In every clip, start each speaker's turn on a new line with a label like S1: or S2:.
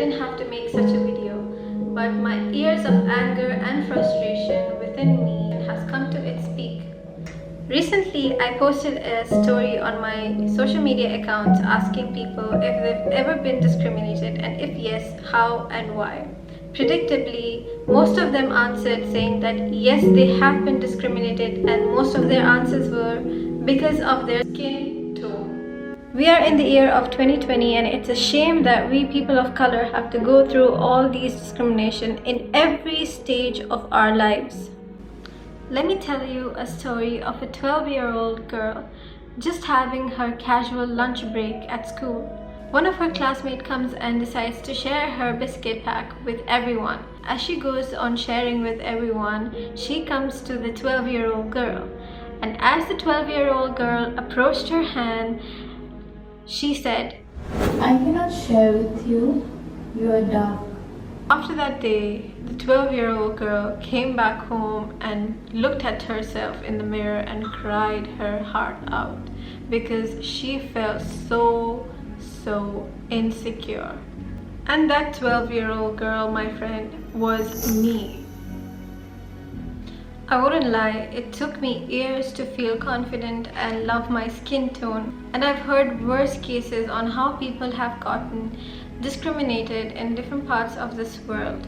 S1: didn't have to make such a video, but my years of anger and frustration within me has come to its peak. Recently, I posted a story on my social media accounts asking people if they've ever been discriminated, and if yes, how and why. Predictably, most of them answered saying that yes, they have been discriminated, and most of their answers were because of their skin tone. We are in the year of 2020, and it's a shame that we people of color have to go through all these discrimination in every stage of our lives. Let me tell you a story of a 12-year-old girl just having her casual lunch break at school. One of her classmates comes and decides to share her biscuit pack with everyone. As she goes on sharing with everyone, she comes to the 12-year-old girl. And as the 12-year-old girl approached her hand, she said,
S2: I cannot share with you. You are dark.
S1: After that day, the 12-year-old girl came back home and looked at herself in the mirror and cried her heart out because she felt so insecure. And that 12-year-old girl, my friend, was me. I wouldn't lie, it took me years to feel confident and love my skin tone. And I've heard worse cases on how people have gotten discriminated in different parts of this world.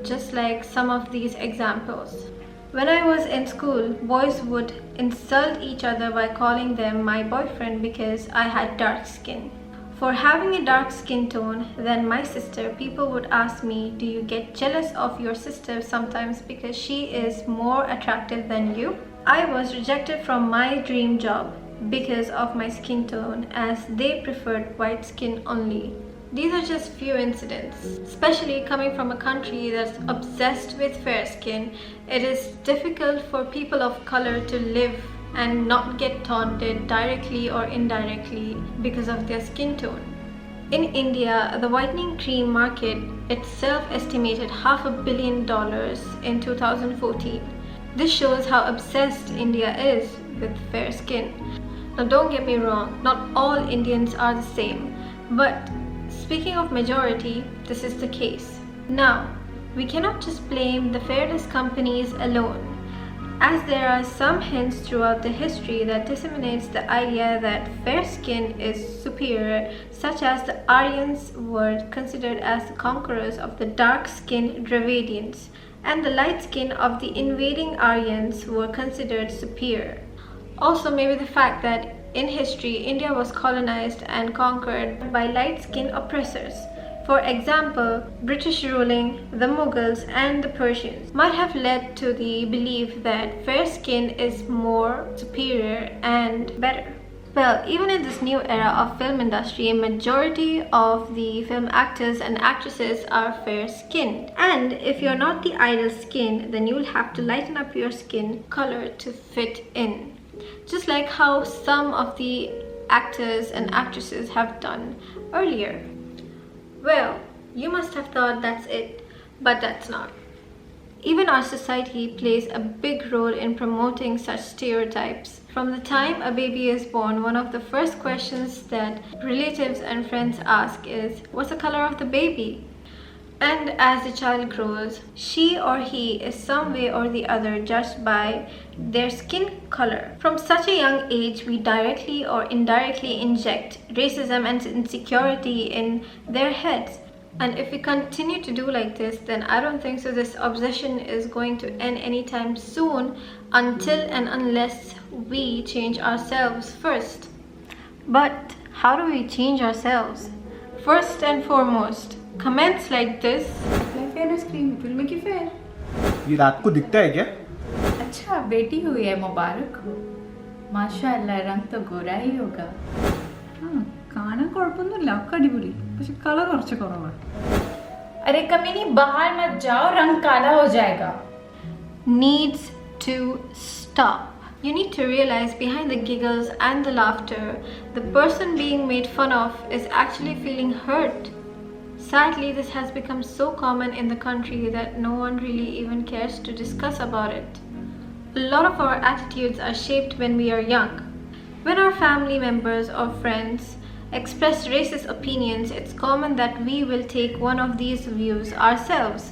S1: Just like some of these examples. When I was in school, boys would insult each other by calling them my boyfriend because I had dark skin. For having a dark skin tone than my sister, people would ask me, do you get jealous of your sister sometimes because she is more attractive than you? I was rejected from my dream job because of my skin tone, as they preferred white skin only. These are just few incidents. Especially coming from a country that's obsessed with fair skin, it is difficult for people of color to live and not get taunted directly or indirectly because of their skin tone. In India, the whitening cream market itself estimated $500 million in 2014. This shows how obsessed India is with fair skin. Now don't get me wrong, not all Indians are the same, but speaking of majority, this is the case. Now, we cannot just blame the fairness companies alone, as there are some hints throughout the history that disseminates the idea that fair skin is superior, such as the Aryans were considered as the conquerors of the dark-skinned Dravidians, and the light skin of the invading Aryans were considered superior. Also, maybe the fact that in history, India was colonized and conquered by light-skinned oppressors. For example, British ruling, the Mughals and the Persians might have led to the belief that fair skin is more superior and better. Well, even in this new era of film industry, a majority of the film actors and actresses are fair-skinned. And if you're not the ideal skin, then you'll have to lighten up your skin color to fit in. Just like how some of the actors and actresses have done earlier. Well, you must have thought that's it, but that's not. Even our society plays a big role in promoting such stereotypes. From the time a baby is born, one of the first questions that relatives and friends ask is, what's the color of the baby? And as the child grows, she or he is some way or the other judged by their skin color. From such a young age, we directly or indirectly inject racism and insecurity in their heads. And if we continue to do like this, then I don't think so this obsession is going to end anytime soon, until and unless we change ourselves first. But how do we change ourselves? First and foremost, comments like this.
S2: Fairness cream will make you fair.
S3: ये रात को दिखता है क्या?
S2: अच्छा, बेटी हुई है, मुबारक हो. माशाअल्लाह, रंग तो गोरा ही होगा.
S4: കാണാൻ കുഴപ്പമൊന്നുമില്ല, ഒക്കെ അടിപൊളി, പക്ഷെ കളർ കുറച്ച് കുറവാണ്.
S2: अरे कमीनी, बाहर मत जाओ, रंग काला हो जाएगा.
S1: Needs to stop. You need to realize behind the giggles and the laughter, the person being made fun of is actually feeling hurt. Sadly, this has become so common in the country that no one really even cares to discuss about it. A lot of our attitudes are shaped when we are young. When our family members or friends express racist opinions, it's common that we will take one of these views ourselves.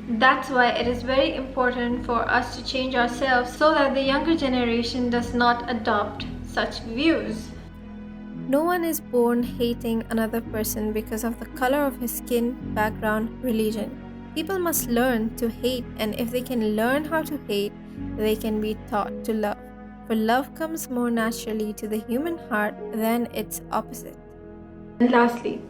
S1: That's why it is very important for us to change ourselves so that the younger generation does not adopt such views. No one is born hating another person because of the color of his skin, background, religion. People must learn to hate, and if they can learn how to hate, they can be taught to love. For love comes more naturally to the human heart than its opposite. And lastly,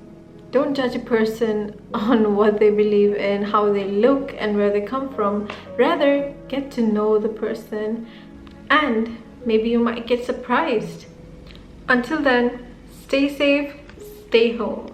S1: don't judge a person on what they believe in, how they look, and where they come from. Rather, get to know the person, and maybe you might get surprised. Until then, stay safe, stay home.